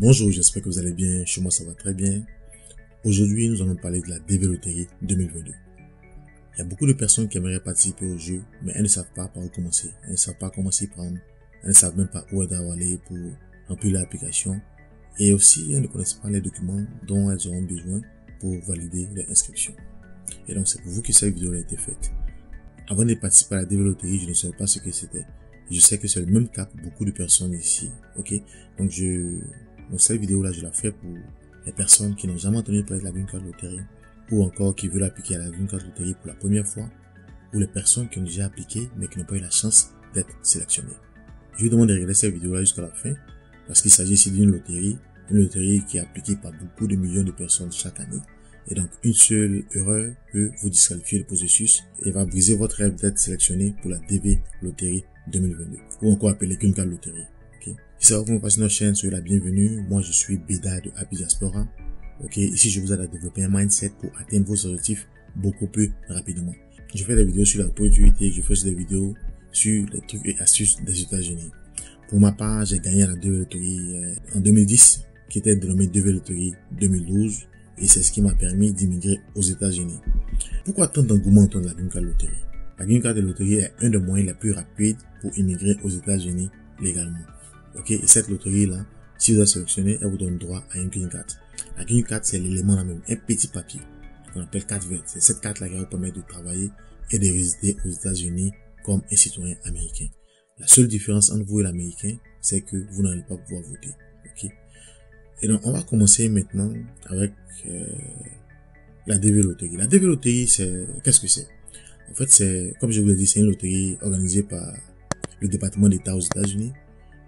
Bonjour, j'espère que vous allez bien. Chez moi, ça va très bien. Aujourd'hui, nous allons parler de la DV Loterie 2022. Il y a beaucoup de personnes qui aimeraient participer au jeu, mais elles ne savent pas par où commencer. Elles ne savent pas comment s'y prendre. Elles ne savent même pas où elles doivent aller pour remplir l'application. Et aussi, elles ne connaissent pas les documents dont elles auront besoin pour valider leur inscription. Et donc, c'est pour vous que cette vidéo a été faite. Avant de participer à la DV Loterie, je ne savais pas ce que c'était. Je sais que c'est le même cas pour beaucoup de personnes ici. Ok? Donc, cette vidéo-là, je la fais pour les personnes qui n'ont jamais entendu parler de la Green Card Lottery, ou encore qui veulent appliquer à la Green Card Lottery pour la première fois, ou les personnes qui ont déjà appliqué mais qui n'ont pas eu la chance d'être sélectionnées. Je vous demande de regarder cette vidéo-là jusqu'à la fin, parce qu'il s'agit ici d'une loterie qui est appliquée par beaucoup de millions de personnes chaque année. Et donc, une seule erreur peut vous disqualifier le processus et va briser votre rêve d'être sélectionné pour la DV Lottery 2022, ou encore appelée Green Card Lottery. Okay. Si ça vous passe notre chaîne, soyez la bienvenue. Moi, je suis Béda de Happy Diaspora. Ok, ici, je vous aide à développer un mindset pour atteindre vos objectifs beaucoup plus rapidement. Je fais des vidéos sur la productivité, je fais des vidéos sur les trucs et astuces des États-Unis. Pour ma part, j'ai gagné la DV Lottery en 2010, qui était dénommée DV Lottery 2012, et c'est ce qui m'a permis d'immigrer aux États-Unis. Pourquoi tant d'engouement autour de la Green Card Lottery? La Green Card Lottery est un des moyens les plus rapides pour immigrer aux États-Unis légalement. Ok, et cette loterie-là, si vous êtes sélectionné, elle vous donne droit à une Green Card. La Green Card, c'est l'élément là même, un petit papier qu'on appelle carte verte. C'est cette carte-là qui va vous permettre de travailler et de résider aux États-Unis comme un citoyen américain. La seule différence entre vous et l'américain, c'est que vous n'allez pas pouvoir voter. Ok. Et donc, on va commencer maintenant avec la DV Lottery. La DV Lottery, qu'est-ce que c'est? En fait, c'est, comme je vous l'ai dit, c'est une loterie organisée par le département d'État aux États-Unis.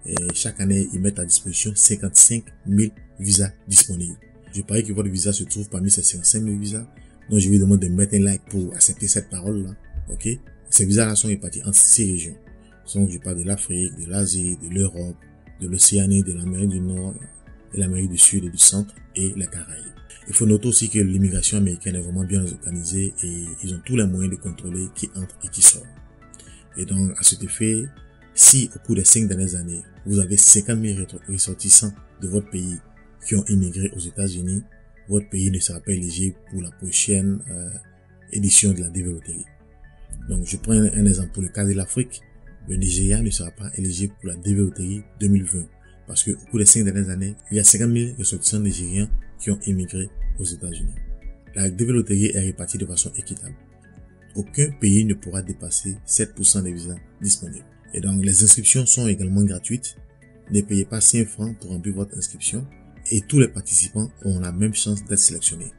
Et chaque année, ils mettent à disposition 55 000 visas disponibles. Je parie que votre visa se trouve parmi ces 55 000 visas. Donc, je vous demande de mettre un like pour accepter cette parole-là. Ok? Ces visas-là sont répartis entre 6 régions. Donc, je parle de l'Afrique, de l'Asie, de l'Europe, de l'Océanie, de l'Amérique du Nord, de l'Amérique du Sud et du Centre et les Caraïbes. Il faut noter aussi que l'immigration américaine est vraiment bien organisée et ils ont tous les moyens de contrôler qui entre et qui sort. Et donc, à cet effet, si au cours des 5 dernières années, vous avez 50 000 ressortissants de votre pays qui ont immigré aux États-Unis, votre pays ne sera pas éligible pour la prochaine édition de la DV Lottery. Donc, je prends un exemple pour le cas de l'Afrique. Le Nigeria ne sera pas éligible pour la DV Lottery 2020 parce que au cours des 5 dernières années, il y a 50 000 ressortissants nigériens qui ont immigré aux États-Unis. La DV Lottery est répartie de façon équitable. Aucun pays ne pourra dépasser 7% des visas disponibles. Et donc, les inscriptions sont également gratuites. Ne payez pas 5 francs pour remplir votre inscription. Et tous les participants ont la même chance d'être sélectionnés.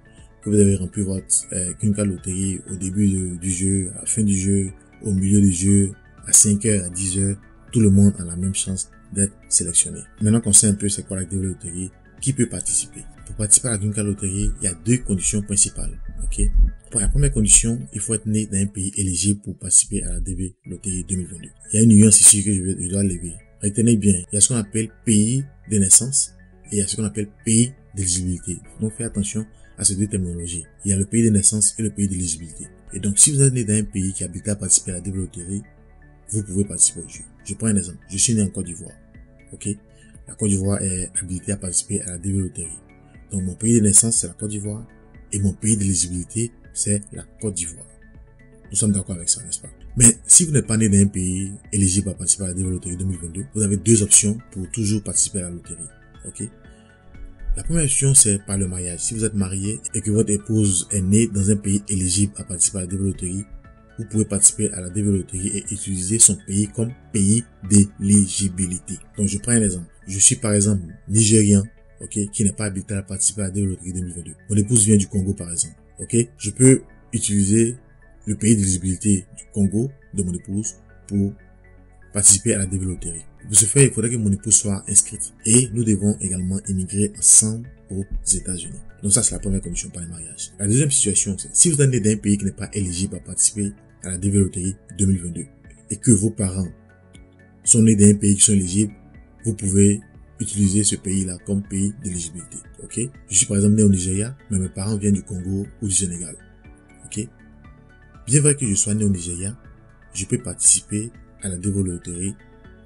Que vous avez rempli votre Green Card Lottery au début du jeu, à la fin du jeu, au milieu du jeu, à 5h, à 10h, tout le monde a la même chance d'être sélectionné. Maintenant qu'on sait un peu c'est quoi la DV Lottery, qui peut participer? Pour participer à la Green Card Lottery, il y a 2 conditions principales. Ok? Pour la première condition, il faut être né dans un pays éligible pour participer à la DV Lottery 2022. Il y a une nuance ici que je dois lever. Retenez bien, il y a ce qu'on appelle pays de naissance et il y a ce qu'on appelle pays d'éligibilité. Donc faites attention à ces 2 terminologies. Il y a le pays de naissance et le pays d'éligibilité. Et donc si vous êtes né dans un pays qui habilité à participer à la DV Lottery, vous pouvez participer au jeu. Je prends un exemple. Je suis né en Côte d'Ivoire. Ok? La Côte d'Ivoire est habilitée à participer à la DV Lottery. Donc mon pays de naissance c'est la Côte d'Ivoire et mon pays d'éligibilité c'est la Côte d'Ivoire. Nous sommes d'accord avec ça, n'est-ce pas? Mais si vous n'êtes pas né dans un pays éligible à participer à la DV Lottery 2022, vous avez 2 options pour toujours participer à la loterie. Ok? La première option, c'est par le mariage. Si vous êtes marié et que votre épouse est née dans un pays éligible à participer à la DV Lottery, vous pouvez participer à la DV Lottery et utiliser son pays comme pays d'éligibilité. Donc, je prends un exemple. Je suis par exemple nigérien, ok, qui n'est pas habilité à participer à la DV Lottery 2022. Mon épouse vient du Congo par exemple. Ok, je peux utiliser le pays d'éligibilité du Congo de mon épouse pour participer à la DV Lottery. Pour ce faire, il faudrait que mon épouse soit inscrite et nous devons également immigrer ensemble aux États-Unis. Donc ça, c'est la première condition par le mariage. La deuxième situation, c'est si vous êtes né dans un pays qui n'est pas éligible à participer à la DV Lottery 2022 et que vos parents sont nés dans un pays qui sont éligibles, vous pouvez utiliser ce pays-là comme pays d'éligibilité. Ok? Je suis par exemple né au Nigeria, mais mes parents viennent du Congo ou du Sénégal. Ok? Bien vrai que je sois né au Nigeria, je peux participer à la DV Lottery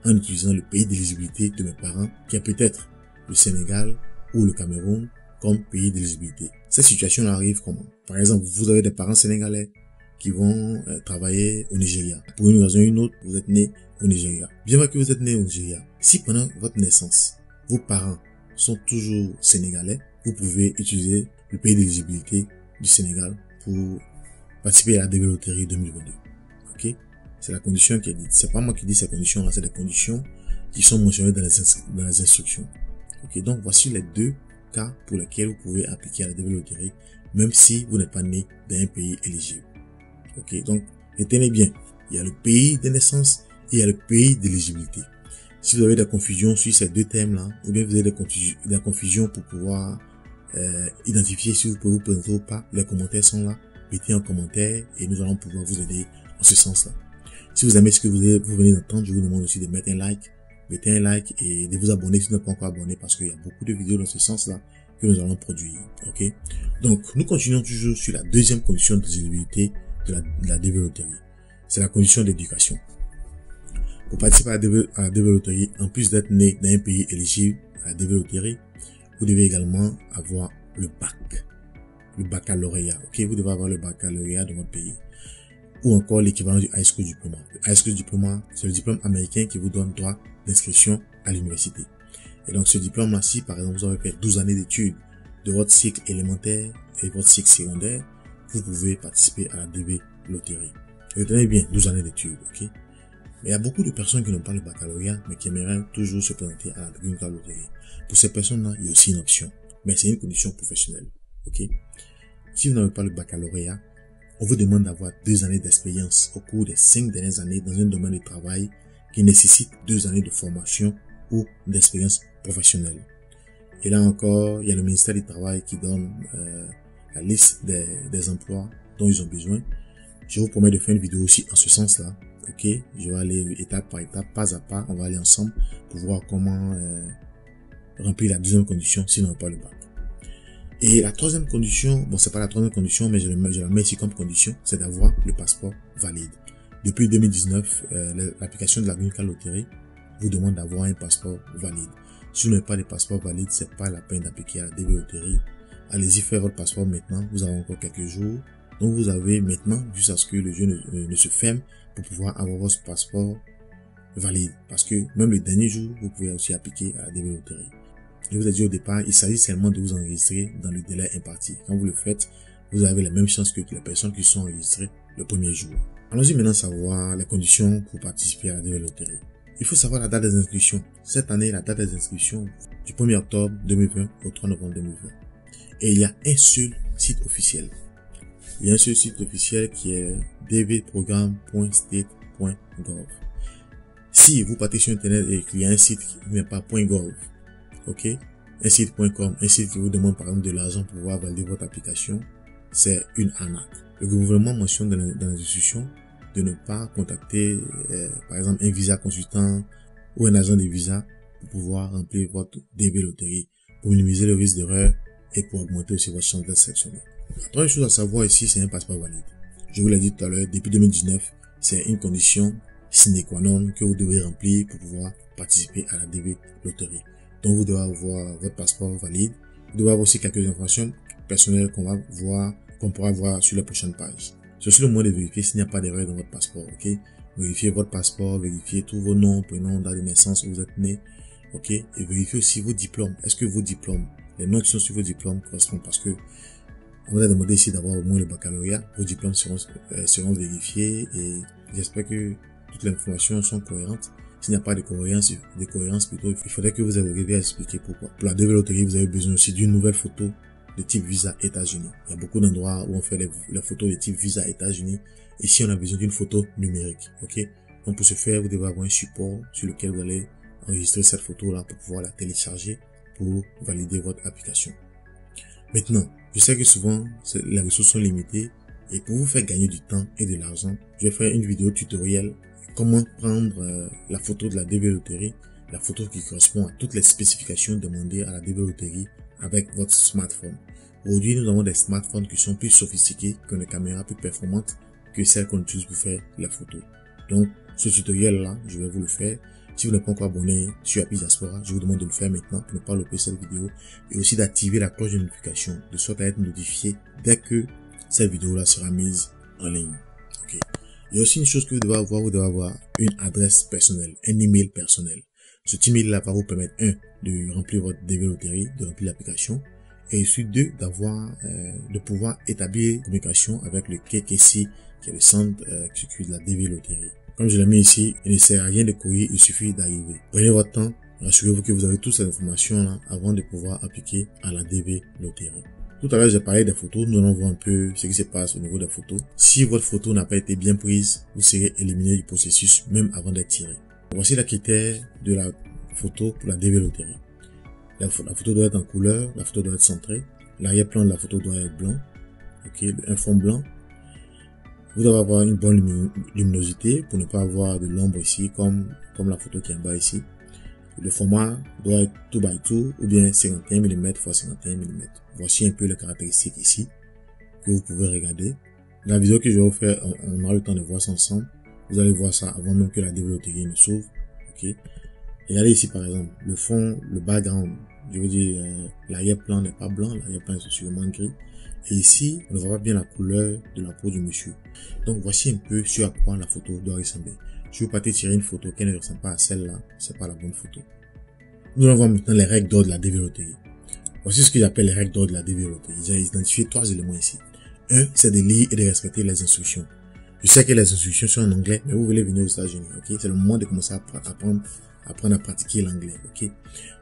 en utilisant le pays d'éligibilité de mes parents qui est peut-être le Sénégal ou le Cameroun comme pays d'éligibilité. Cette situation arrive comment? Par exemple, vous avez des parents sénégalais qui vont travailler au Nigeria. Pour une raison ou une autre, vous êtes né au Nigeria. Bien vrai que vous êtes né au Nigeria, si pendant votre naissance, vos parents sont toujours sénégalais, vous pouvez utiliser le pays d'éligibilité du Sénégal pour participer à la DB Loterie 2022. Ok? C'est la condition qui est dite. C'est pas moi qui dis ces conditions-là, c'est des conditions qui sont mentionnées dans les instructions. Ok? Donc, voici les deux cas pour lesquels vous pouvez appliquer à la DB Loterie, même si vous n'êtes pas né dans un pays éligible. Ok? Donc, retenez bien. Il y a le pays de naissance et il y a le pays d'éligibilité. Si vous avez des confusions sur ces deux thèmes-là, ou bien vous avez des confusions pour pouvoir identifier si vous pouvez vous présenter ou pas, les commentaires sont là. Mettez en commentaire et nous allons pouvoir vous aider en ce sens-là. Si vous aimez ce que vous venez d'entendre, je vous demande aussi de mettre un like. Mettez un like et de vous abonner si vous n'êtes pas encore abonné parce qu'il y a beaucoup de vidéos dans ce sens-là que nous allons produire. Ok? Donc, nous continuons toujours sur la deuxième condition d'éligibilité de la DB Loterie. C'est la condition d'éducation. Pour participer à la DB Loterie, en plus d'être né dans un pays éligible à la DB Loterie, vous devez également avoir le bac. Le baccalauréat, ok? Vous devez avoir le baccalauréat de votre pays. Ou encore l'équivalent du High School Diploma. Le High School Diploma, c'est le diplôme américain qui vous donne droit d'inscription à l'université. Et donc, ce diplôme-là, si par exemple vous avez fait 12 années d'études de votre cycle élémentaire et votre cycle secondaire, vous pouvez participer à la DB Loterie. Retenez bien, 12 années d'études, ok? Mais il y a beaucoup de personnes qui n'ont pas le baccalauréat, mais qui aimeraient toujours se présenter à la Green Card Loterie. Pour ces personnes-là, il y a aussi une option. Mais c'est une condition professionnelle, ok? Si vous n'avez pas le baccalauréat, on vous demande d'avoir 2 années d'expérience au cours des 5 dernières années dans un domaine de travail qui nécessite 2 années de formation ou d'expérience professionnelle. Et là encore, il y a le ministère du Travail qui donne la liste des emplois dont ils ont besoin. Je vous promets de faire une vidéo aussi en ce sens-là. Ok, je vais aller étape par étape, pas à pas, on va aller ensemble pour voir comment remplir la deuxième condition si on n'a pas le bac. Et la troisième condition, bon c'est pas la troisième condition, mais je la mets ici comme condition, c'est d'avoir le passeport valide. Depuis 2019, l'application de la Green Card Loterie vous demande d'avoir un passeport valide. Si vous n'avez pas de passeport valide, c'est pas la peine d'appliquer à la DB Loterie. Allez-y faire votre passeport maintenant, vous avez encore quelques jours. Donc vous avez maintenant, jusqu'à ce que le jeu ne se ferme, pour pouvoir avoir votre passeport valide. Parce que même le dernier jour, vous pouvez aussi appliquer à la DB Loterie. Je vous ai dit au départ, il s'agit seulement de vous enregistrer dans le délai imparti. Quand vous le faites, vous avez les mêmes chances que les personnes qui sont enregistrées le premier jour. Allons-y maintenant savoir les conditions pour participer à la DB Loterie. Il faut savoir la date des inscriptions. Cette année, la date des inscriptions du 1er octobre 2020 au 3 novembre 2020. Et il y a un seul site officiel. Il y a un seul site officiel qui est dbprogramme.state.gov. Si vous partez sur Internet et qu'il y a un site qui n'est pas .gov, ok, un site .com, un site qui vous demande par exemple de l'argent pour pouvoir valider votre application, c'est une arnaque. Le gouvernement mentionne dans l'instruction de ne pas contacter par exemple un visa consultant ou un agent de visa pour pouvoir remplir votre DB Loterie, pour minimiser le risque d'erreur et pour augmenter aussi votre chance d'être sélectionné. La troisième chose à savoir ici, c'est un passeport valide. Je vous l'ai dit tout à l'heure, depuis 2019, c'est une condition sine qua non que vous devez remplir pour pouvoir participer à la DB Loterie. Donc vous devez avoir votre passeport valide. Vous devez avoir aussi quelques informations personnelles qu'on pourra voir sur la prochaine page. C'est aussi le moyen de vérifier s'il n'y a pas d'erreur dans votre passeport, ok? Vérifiez votre passeport, vérifiez tous vos noms, prénoms, date de naissance où vous êtes né, ok? Et vérifiez aussi vos diplômes. Est-ce que vos diplômes, les notes qui sont sur vos diplômes correspondent? Parce que on vous a demandé ici d'avoir au moins le baccalauréat. Vos diplômes seront vérifiés et j'espère que toutes les informations sont cohérentes. S'il n'y a pas de cohérence plutôt, il faudrait que vous arriviez à expliquer pourquoi. Pour la DB Loterie, vous avez besoin aussi d'une nouvelle photo de type Visa États-Unis. Il y a beaucoup d'endroits où on fait les photos de type Visa États-Unis. Ici, on a besoin d'une photo numérique, ok? Donc, pour ce faire, vous devez avoir un support sur lequel vous allez enregistrer cette photo-là pour pouvoir la télécharger pour valider votre application. Maintenant, je sais que souvent, les ressources sont limitées et pour vous faire gagner du temps et de l'argent, je vais faire une vidéo tutoriel comment prendre la photo de la DB Loterie, la photo qui correspond à toutes les spécifications demandées à la DB Loterie avec votre smartphone. Aujourd'hui, nous avons des smartphones qui sont plus sophistiqués, qui ont des caméras plus performantes que celles qu'on utilise pour faire la photo. Donc, ce tutoriel-là, je vais vous le faire. Si vous n'êtes pas encore abonné sur Happy Diaspora, je vous demande de le faire maintenant pour ne pas louper cette vidéo et aussi d'activer la cloche de notification de sorte à être notifié dès que cette vidéo-là sera mise en ligne. Ok. Il y a aussi une chose que vous devez avoir une adresse personnelle, un email personnel. Ce email-là va vous permettre, de remplir votre DV Lottery, de remplir l'application, et ensuite de pouvoir établir une communication avec le KKC, qui est le centre qui s'occupe de la DV Lottery. Comme je l'ai mis ici, il ne sert à rien de courir, il suffit d'arriver. Prenez votre temps, rassurez-vous que vous avez toutes ces informations-là avant de pouvoir appliquer à la DV Lottery. Tout à l'heure, j'ai parlé des photos. Nous allons voir un peu ce qui se passe au niveau des photos. Si votre photo n'a pas été bien prise, vous serez éliminé du processus même avant d'être tiré. Voici les critères de la photo pour la DV Lottery. La photo doit être en couleur, la photo doit être centrée, l'arrière-plan de la photo doit être blanc, ok, un fond blanc. Vous devez avoir une bonne luminosité pour ne pas avoir de l'ombre ici comme la photo qui est en bas ici. Le format doit être 2x2 ou bien 51 mm x 51 mm. Voici un peu les caractéristiques ici que vous pouvez regarder. Dans la vidéo que je vais vous faire, on aura le temps de voir ça ensemble. Vous allez voir ça avant même que la DV Lottery ne s'ouvre. Ok. Regardez ici par exemple le fond, le background. Je veux dire l'arrière-plan n'est pas blanc, l'arrière-plan est sûrement gris. Et ici, on ne voit pas bien la couleur de la peau du monsieur. Donc voici un peu sur à quoi la photo doit ressembler. Si vous partez tirer une photo qui ne ressemble pas à celle-là, c'est pas la bonne photo. Nous allons voir maintenant les règles d'or de la DV Lottery. Voici ce que j'appelle les règles d'or de la DV Lottery. J'ai identifié 3 éléments ici. 1, c'est de lire et de respecter les instructions. Je sais que les instructions sont en anglais, mais vous voulez venir aux États-Unis, ok? C'est le moment de commencer à apprendre à pratiquer l'anglais, ok?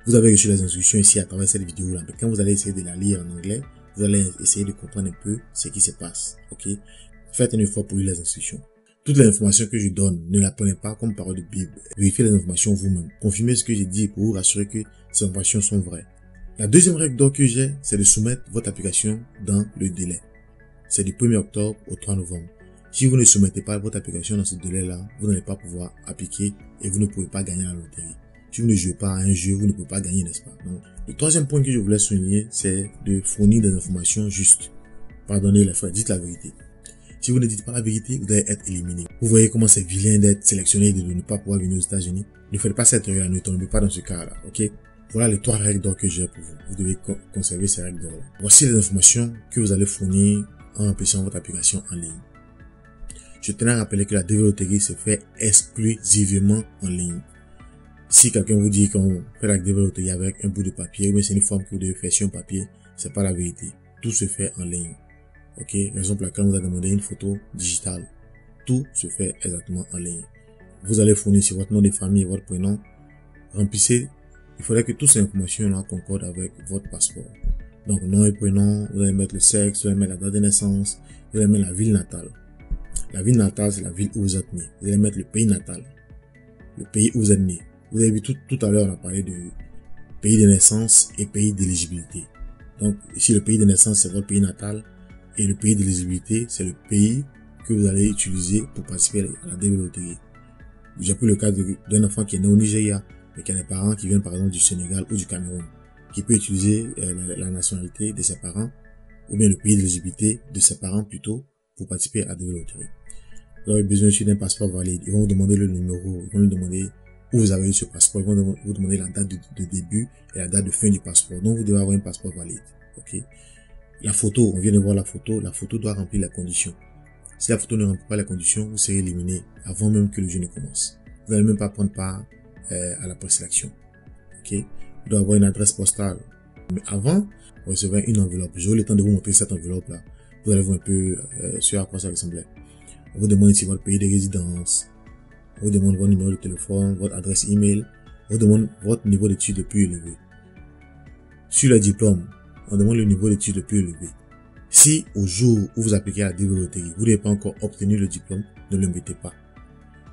Vous avez reçu les instructions ici à travers cette vidéo-là. Mais quand vous allez essayer de la lire en anglais, vous allez essayer de comprendre un peu ce qui se passe, ok? Faites un effort pour lire les instructions. Toutes les informations que je donne, ne la prenez pas comme parole de Bible. Vérifiez les informations vous-même. Confirmez ce que j'ai dit pour vous rassurer que ces informations sont vraies. La deuxième règle d'or que j'ai, c'est de soumettre votre application dans le délai. C'est du 1er octobre au 3 novembre. Si vous ne soumettez pas votre application dans ce délai-là, vous n'allez pas pouvoir appliquer et vous ne pouvez pas gagner la loterie. Si vous ne jouez pas à un jeu, vous ne pouvez pas gagner, n'est-ce pas? Donc, le troisième point que je voulais souligner, c'est de fournir des informations justes. Pardonnez les frères, dites la vérité. Si vous ne dites pas la vérité, vous allez être éliminé. Vous voyez comment c'est vilain d'être sélectionné et de ne pas pouvoir venir aux États-Unis. Ne faites pas cette erreur, ne tombez pas dans ce cas-là, ok? Voilà les 3 règles d'or que j'ai pour vous. Vous devez conserver ces règles d'or-là. Voici les informations que vous allez fournir en remplissant votre application en ligne. Je tenais à rappeler que la DV Lottery se fait exclusivement en ligne. Si quelqu'un vous dit qu'on fait la DV Lottery avec un bout de papier ou bien c'est une forme que vous devez faire sur un papier, c'est pas la vérité. Tout se fait en ligne. Ok, raison pour laquelle on vous a demandé une photo digitale. Tout se fait exactement en ligne. Vous allez fournir sur votre nom de famille et votre prénom. Remplissez. Il faudrait que toutes ces informations-là concordent avec votre passeport. Donc, nom et prénom, vous allez mettre le sexe, vous allez mettre la date de naissance, vous allez mettre la ville natale. La ville natale, c'est la ville où vous êtes né. Vous allez mettre le pays natal. Le pays où vous êtes né. Vous avez vu tout à l'heure, on a parlé de pays de naissance et pays d'éligibilité. Donc, ici, le pays de naissance, c'est votre pays natal. Et le pays d'éligibilité, c'est le pays que vous allez utiliser pour participer à la DV Lottery. J'ai pris le cas d'un enfant qui est né au Nigeria, mais qui a des parents qui viennent par exemple du Sénégal ou du Cameroun, qui peut utiliser la nationalité de ses parents, ou bien le pays d'éligibilité de ses parents plutôt, pour participer à la DV Lottery. Vous avez besoin aussi d'un passeport valide. Ils vont vous demander le numéro, ils vont vous demander où vous avez eu ce passeport, ils vont vous demander la date de début et la date de fin du passeport. Donc vous devez avoir un passeport valide. Ok. La photo, on vient de voir la photo doit remplir les conditions. Si la photo ne remplit pas les conditions, vous serez éliminé avant même que le jeu ne commence. Vous n'allez même pas prendre part à la présélection. Ok. Vous devez avoir une adresse postale. Mais avant, vous recevrez une enveloppe. J'aurai le temps de vous montrer cette enveloppe-là. Vous allez voir un peu sur à quoi ça ressemblait. On vous demande ici votre pays de résidence. On vous demande votre numéro de téléphone, votre adresse email. On vous demande votre niveau d'études le plus élevé. Sur le diplôme, on demande le niveau d'études le plus élevé. Si au jour où vous appliquez à la DV Lottery, vous n'avez pas encore obtenu le diplôme, ne le mettez pas.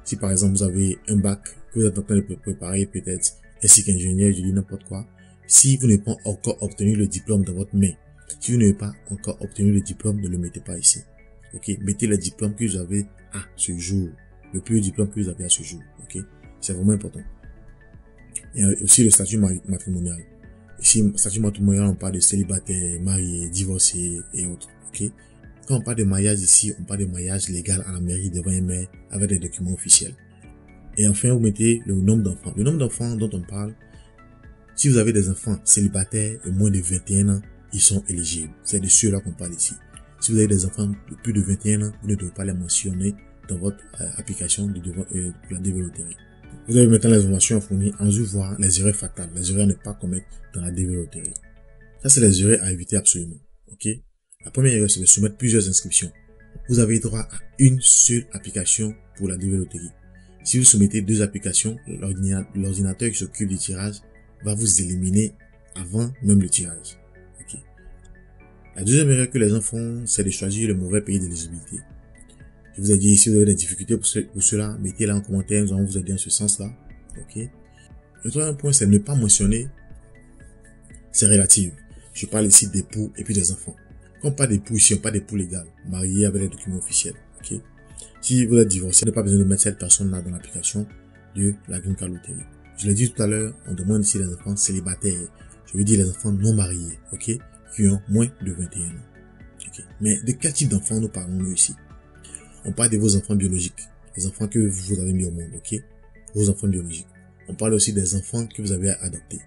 Si par exemple vous avez un bac que vous êtes en train de préparer peut-être, ainsi qu'ingénieur, je dis n'importe quoi, si vous n'avez pas encore obtenu le diplôme dans votre main, si vous n'avez pas encore obtenu le diplôme, ne le mettez pas ici. Ok, mettez le diplôme que vous avez à ce jour, le plus haut diplôme que vous avez à ce jour. Ok, c'est vraiment important. Et aussi le statut matrimonial. Ici, statut matrimonial, on parle de célibataire, marié, divorcé et autres. Ok. Quand on parle de mariage ici, on parle de mariage légal à la mairie devant un maire avec des documents officiels. Et enfin, vous mettez le nombre d'enfants. Le nombre d'enfants dont on parle, si vous avez des enfants célibataires de moins de 21 ans, ils sont éligibles. C'est de ceux-là qu'on parle ici. Si vous avez des enfants de plus de 21 ans, vous ne devez pas les mentionner dans votre application de la DV Loterie. Vous avez maintenant les informations fournies en vue de voir les erreurs fatales, les erreurs à ne pas commettre dans la DV Loterie. Ça, c'est les erreurs à éviter absolument. Ok? La première erreur, c'est de soumettre plusieurs inscriptions. Vous avez droit à une seule application pour la DV Loterie. Si vous soumettez 2 applications, l'ordinateur qui s'occupe du tirage va vous éliminer avant même le tirage. Okay. La deuxième erreur que les gens font, c'est de choisir le mauvais pays d'éligibilité. Je vous ai dit, si vous avez des difficultés pour cela, mettez-la en commentaire, nous allons vous aider en ce sens-là. Okay. Le troisième point, c'est de ne pas mentionner, c'est relatif. Je parle ici d'époux et puis des enfants. Comme pas d'époux ici, on pas d'époux légal, marié avec les documents officiels. Okay. Si vous êtes divorcé, vous n'avez pas besoin de mettre cette personne-là dans l'application de la Green Card Lottery. Je l'ai dit tout à l'heure, on demande ici les enfants célibataires. Je veux dire les enfants non mariés, ok, qui ont moins de 21 ans. Okay. Mais de quel type d'enfants nous parlons ici? On parle de vos enfants biologiques, les enfants que vous avez mis au monde, ok, vos enfants biologiques. On parle aussi des enfants que vous avez adoptés.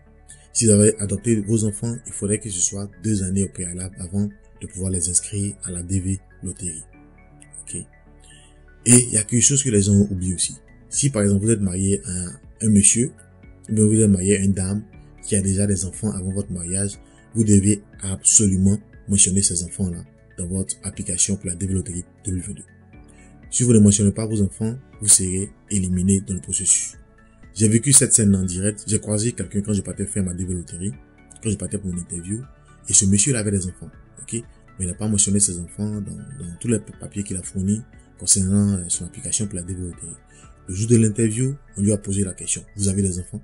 Si vous avez adopté vos enfants, il faudrait que ce soit 2 années au préalable avant de pouvoir les inscrire à la DV Loterie. Ok. Et il y a quelque chose que les gens ont oublié aussi. Si par exemple vous êtes marié à un monsieur, ou bien vous êtes marié à une dame qui a déjà des enfants avant votre mariage, vous devez absolument mentionner ces enfants-là dans votre application pour la DV Loterie 2022. Si vous ne mentionnez pas vos enfants, vous serez éliminé dans le processus. J'ai vécu cette scène en direct. J'ai croisé quelqu'un quand je partais faire ma DV Loterie, quand je partais pour une interview, et ce monsieur il avait des enfants, ok, mais il n'a pas mentionné ses enfants dans tous les papiers qu'il a fournis concernant son application pour la DV Loterie. Le jour de l'interview, on lui a posé la question, vous avez des enfants?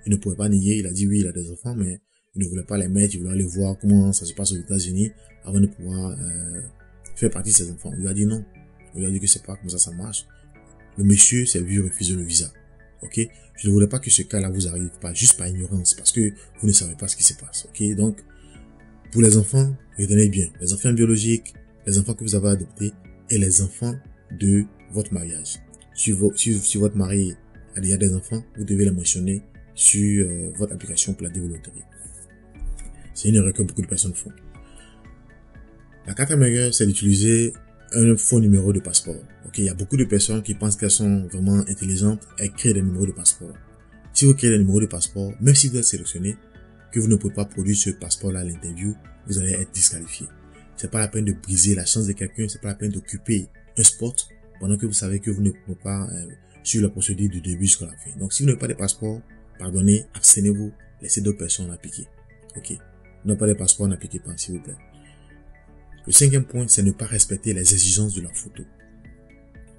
Il ne pouvait pas nier, il a dit oui, il a des enfants, mais il ne voulait pas les mettre, il voulait aller voir comment ça se passe aux États-Unis avant de pouvoir faire partie de ses enfants. On lui a dit non, on lui a dit que c'est pas comme ça marche. Le monsieur s'est vu refuser le visa. Ok, je ne voulais pas que ce cas-là vous arrive, pas juste par ignorance, parce que vous ne savez pas ce qui se passe. Ok, donc pour les enfants, retenez bien, les enfants biologiques, les enfants que vous avez adoptés et les enfants de votre mariage. Si votre mari a déjà des enfants, vous devez les mentionner sur votre application pour la DV Loterie. C'est une erreur que beaucoup de personnes font. La quatrième erreur, c'est d'utiliser un faux numéro de passeport. Ok, il y a beaucoup de personnes qui pensent qu'elles sont vraiment intelligentes et créent des numéros de passeport. Si vous créez des numéros de passeport, même si vous êtes sélectionné, que vous ne pouvez pas produire ce passeport-là à l'interview, vous allez être disqualifié. C'est pas la peine de briser la chance de quelqu'un, c'est pas la peine d'occuper un spot pendant que vous savez que vous ne pouvez pas suivre la procédure du début jusqu'à la fin. Donc si vous n'avez pas de passeport, pardonnez, abstenez-vous, laissez d'autres personnes appliquer. Ok, vous n'avez pas de passeport, n'appliquez pas, s'il vous plaît. Le cinquième point, c'est ne pas respecter les exigences de la photo.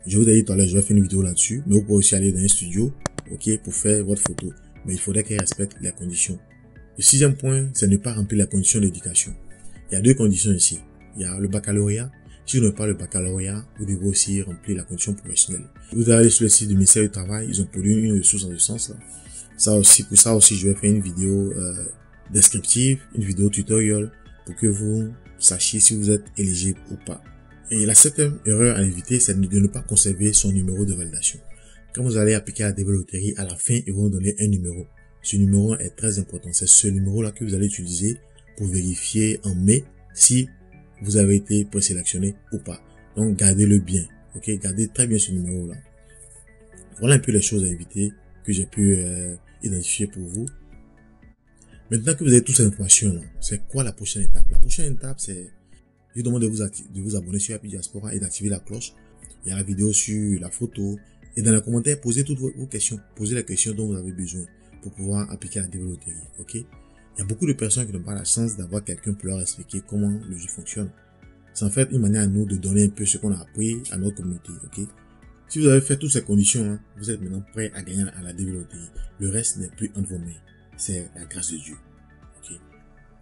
Je vous ai dit tout à l'heure, je vais faire une vidéo là-dessus, mais vous pouvez aussi aller dans un studio, ok, pour faire votre photo. Mais il faudrait qu'elle respecte les conditions. Le sixième point, c'est ne pas remplir les conditions d'éducation. Il y a 2 conditions ici. Il y a le baccalauréat. Si vous n'avez pas le baccalauréat, vous devez aussi remplir la condition professionnelle. Vous allez sur le site du ministère du Travail, ils ont produit une ressource en ce sens-là. Pour ça aussi, je vais faire une vidéo descriptive, une vidéo tutoriel pour que vous sachiez si vous êtes éligible ou pas. Et la 7e erreur à éviter, c'est de ne pas conserver son numéro de validation. Quand vous allez appliquer à la DV Loterie, à la fin, ils vont vous donner un numéro. Ce numéro est très important. C'est ce numéro-là que vous allez utiliser pour vérifier en mai si vous avez été présélectionné ou pas. Donc, gardez-le bien. Ok, gardez très bien ce numéro-là. Voilà un peu les choses à éviter que j'ai pu identifier pour vous. Maintenant que vous avez toutes ces informations-là, c'est quoi la prochaine étape? La prochaine étape, c'est, je vous demande de vous abonner sur Happy Diaspora et d'activer la cloche. Il y a la vidéo sur la photo. Et dans les commentaires, posez toutes vos questions. Posez les questions dont vous avez besoin pour pouvoir appliquer la DV Loterie. Ok? Il y a beaucoup de personnes qui n'ont pas la chance d'avoir quelqu'un pour leur expliquer comment le jeu fonctionne. C'est en fait une manière à nous de donner un peu ce qu'on a appris à notre communauté. Ok? Si vous avez fait toutes ces conditions, hein, vous êtes maintenant prêt à gagner à la DV Loterie. Le reste n'est plus entre vos mains. C'est la grâce de Dieu. Ok?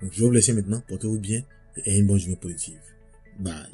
Donc je vais vous laisser maintenant. Portez-vous bien et ayez une bonne journée positive. Bye.